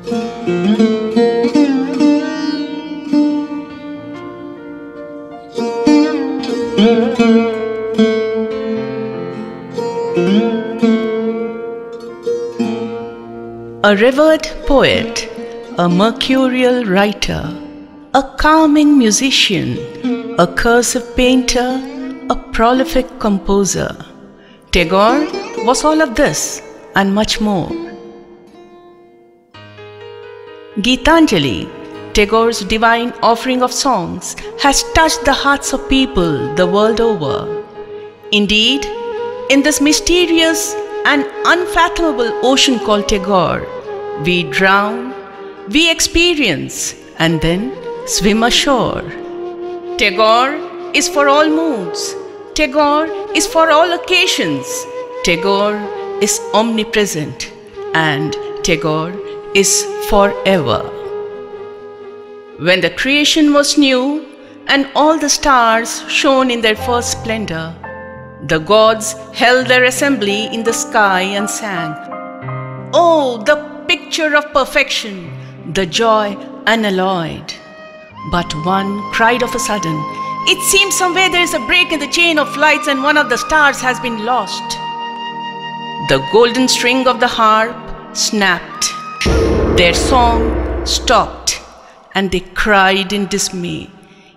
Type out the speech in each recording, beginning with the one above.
A revered poet, a mercurial writer, a calming musician, a cursive painter, a prolific composer. Tagore was all of this and much more. Gitanjali, Tagore's divine offering of songs, has touched the hearts of people the world over. Indeed, in this mysterious and unfathomable ocean called Tagore, we drown, we experience, and then swim ashore. Tagore is for all moods. Tagore is for all occasions. Tagore is omnipresent, and Tagore is forever. When the creation was new and all the stars shone in their first splendor, the gods held their assembly in the sky and sang, "Oh, the picture of perfection, the joy unalloyed." But one cried of a sudden, "It seems somewhere there is a break in the chain of lights and one of the stars has been lost." The golden string of the harp snapped. Their song stopped, and they cried in dismay.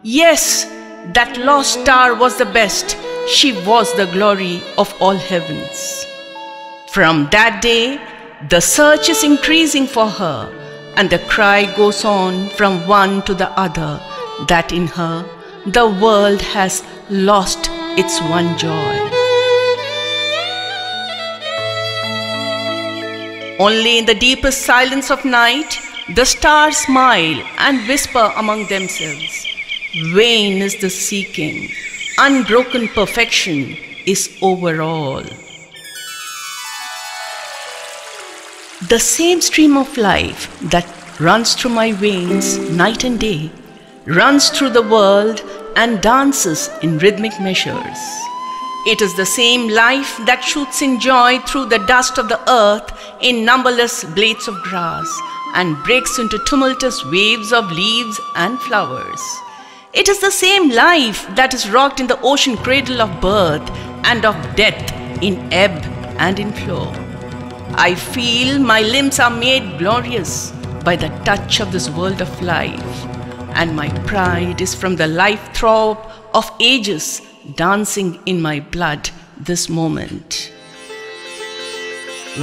Yes, that lost star was the best. She was the glory of all heavens. From that day, the search is increasing for her, and the cry goes on from one to the other that in her the world has lost its one joy. Only in the deepest silence of night, the stars smile and whisper among themselves, "Vain is the seeking, unbroken perfection is over all." The same stream of life that runs through my veins night and day runs through the world and dances in rhythmic measures. It is the same life that shoots in joy through the dust of the earth in numberless blades of grass and breaks into tumultuous waves of leaves and flowers. It is the same life that is rocked in the ocean cradle of birth and of death in ebb and in flow. I feel my limbs are made glorious by the touch of this world of life, and my pride is from the life throb of ages dancing in my blood this moment.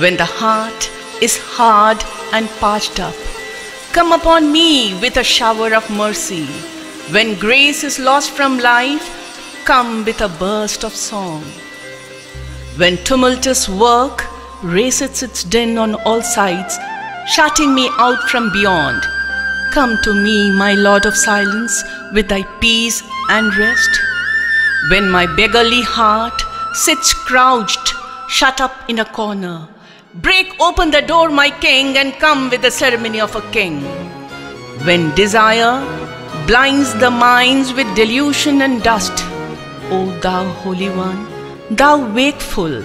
When the heart is hard and parched up, come upon me with a shower of mercy. When grace is lost from life, come with a burst of song. When tumultuous work raises its din on all sides, shutting me out from beyond, come to me, my Lord of silence, with thy peace and rest. When my beggarly heart sits crouched, shut up in a corner, break open the door, my king, and come with the ceremony of a king. When desire blinds the minds with delusion and dust, O thou Holy One, thou wakeful,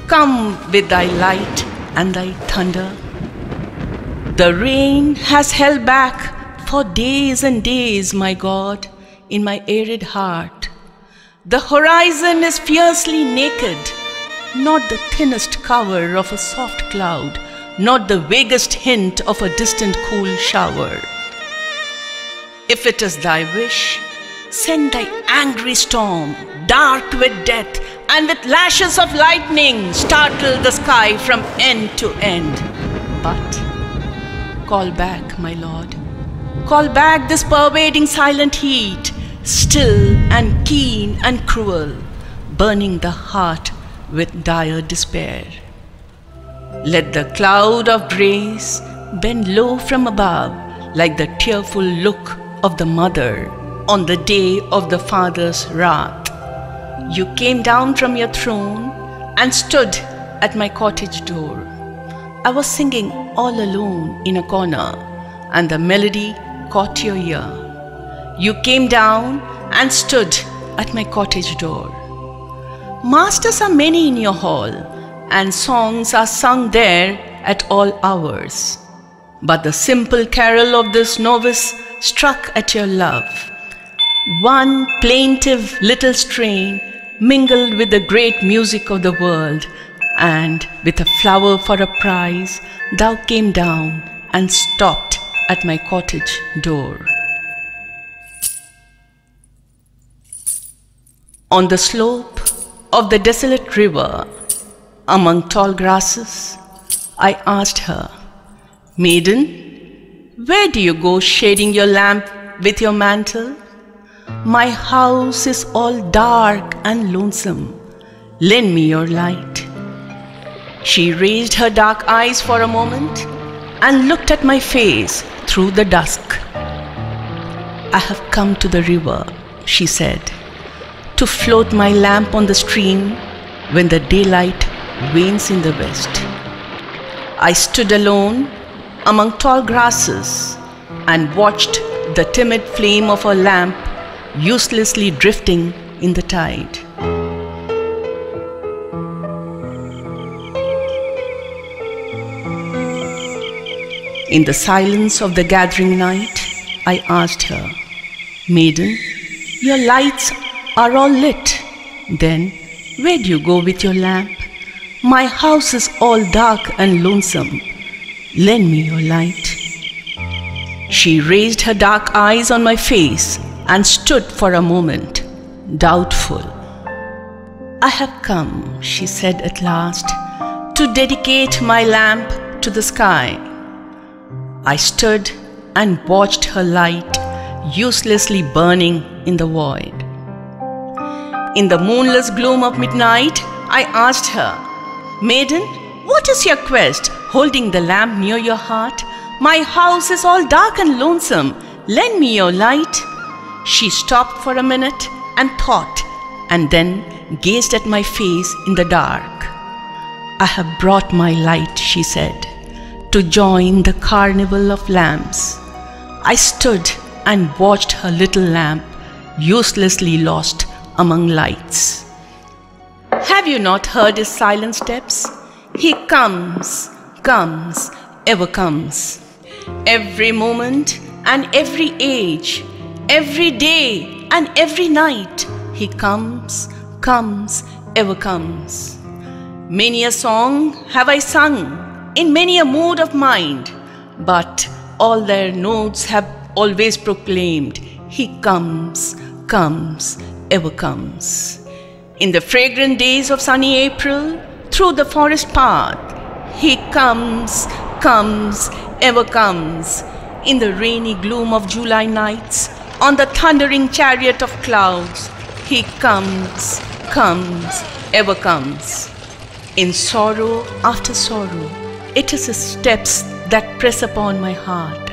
come with thy light and thy thunder. The rain has held back for days and days, my God, in my arid heart. The horizon is fiercely naked, not the thinnest cover of a soft cloud, not the vaguest hint of a distant cool shower. If it is thy wish, send thy angry storm, dark with death, and with lashes of lightning, startle the sky from end to end. But call back, my Lord, call back this pervading silent heat, still and keen and cruel, burning the heart with dire despair. Let the cloud of grace bend low from above, like the tearful look of the mother on the day of the father's wrath. You came down from your throne and stood at my cottage door. I was singing all alone in a corner, and the melody caught your ear. You came down and stood at my cottage door. Masters are many in your hall, and songs are sung there at all hours. but the simple carol of this novice struck at your love. One plaintive little strain mingled with the great music of the world, and with a flower for a prize, thou came down and stopped at my cottage door. On the slope of the desolate river, among tall grasses, I asked her, "Maiden, where do you go shading your lamp with your mantle? My house is all dark and lonesome. Lend me your light." She raised her dark eyes for a moment and looked at my face through the dusk. "I have come to the river," she said, "to float my lamp on the stream when the daylight wanes in the west." I stood alone among tall grasses and watched the timid flame of her lamp uselessly drifting in the tide. In the silence of the gathering night, I asked her, "Maiden, your lights are all lit. Then where do you go with your lamp? My house is all dark and lonesome. Lend me your light." She raised her dark eyes on my face and stood for a moment, doubtful. "I have come," she said at last, "to dedicate my lamp to the sky." I stood and watched her light uselessly burning in the void. In the moonless gloom of midnight, I asked her, "Maiden, what is your quest, holding the lamp near your heart? My house is all dark and lonesome. Lend me your light." She stopped for a minute and thought, and then gazed at my face in the dark. "I have brought my light," she said, "to join the carnival of lamps." I stood and watched her little lamp uselessly lost among lights. Have you not heard his silent steps? He comes, comes, ever comes. Every moment and every age, every day and every night, he comes, comes, ever comes. Many a song have I sung in many a mood of mind, but all their notes have always proclaimed, he comes, comes, ever comes. In the fragrant days of sunny April, through the forest path, he comes, comes, ever comes. In the rainy gloom of July nights, on the thundering chariot of clouds, he comes, comes, ever comes. In sorrow after sorrow, it is his steps that press upon my heart,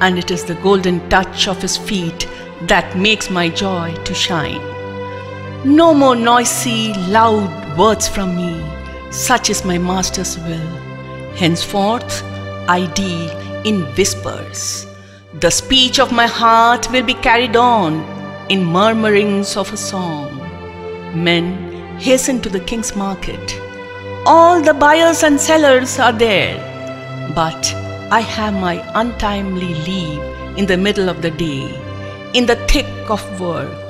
and it is the golden touch of his feet that makes my joy to shine. No more noisy, loud words from me, such is my master's will. Henceforth, I deal in whispers. The speech of my heart will be carried on in murmurings of a song. Men hasten to the king's market. All the buyers and sellers are there, but I have my untimely leave in the middle of the day, in the thick of work.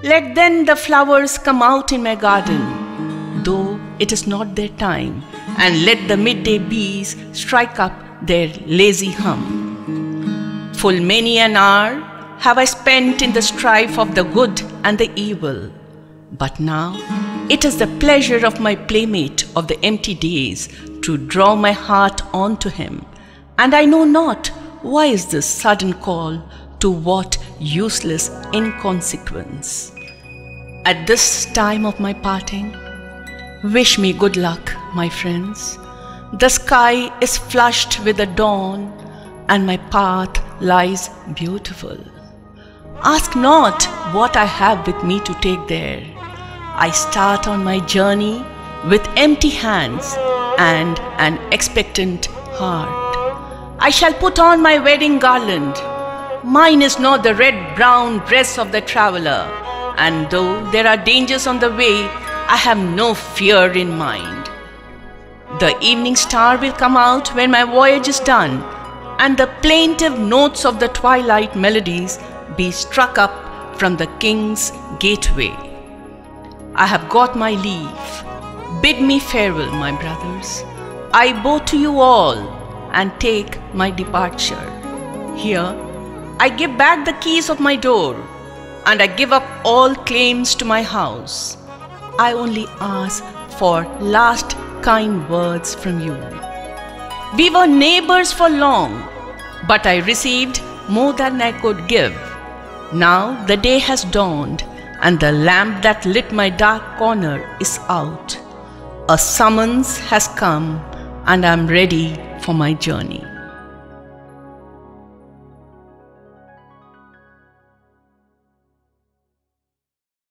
Let then the flowers come out in my garden, though it is not their time, and let the midday bees strike up their lazy hum. Full many an hour have I spent in the strife of the good and the evil, but now it is the pleasure of my playmate of the empty days to draw my heart on to him, and I know not why is this sudden call to what useless inconsequence. At this time of my parting, wish me good luck, my friends. The sky is flushed with the dawn, and my path lies beautiful. Ask not what I have with me to take there. I start on my journey with empty hands and an expectant heart. I shall put on my wedding garland. Mine is not the red-brown dress of the traveler, and though there are dangers on the way, I have no fear in mind. The evening star will come out when my voyage is done, and the plaintive notes of the twilight melodies be struck up from the king's gateway. I have got my leave. Bid me farewell, my brothers. I bow to you all and take my departure. Here, I give back the keys of my door, and I give up all claims to my house. I only ask for last kind words from you. We were neighbors for long, but I received more than I could give. Now the day has dawned, and the lamp that lit my dark corner is out. A summons has come, and I am ready for my journey.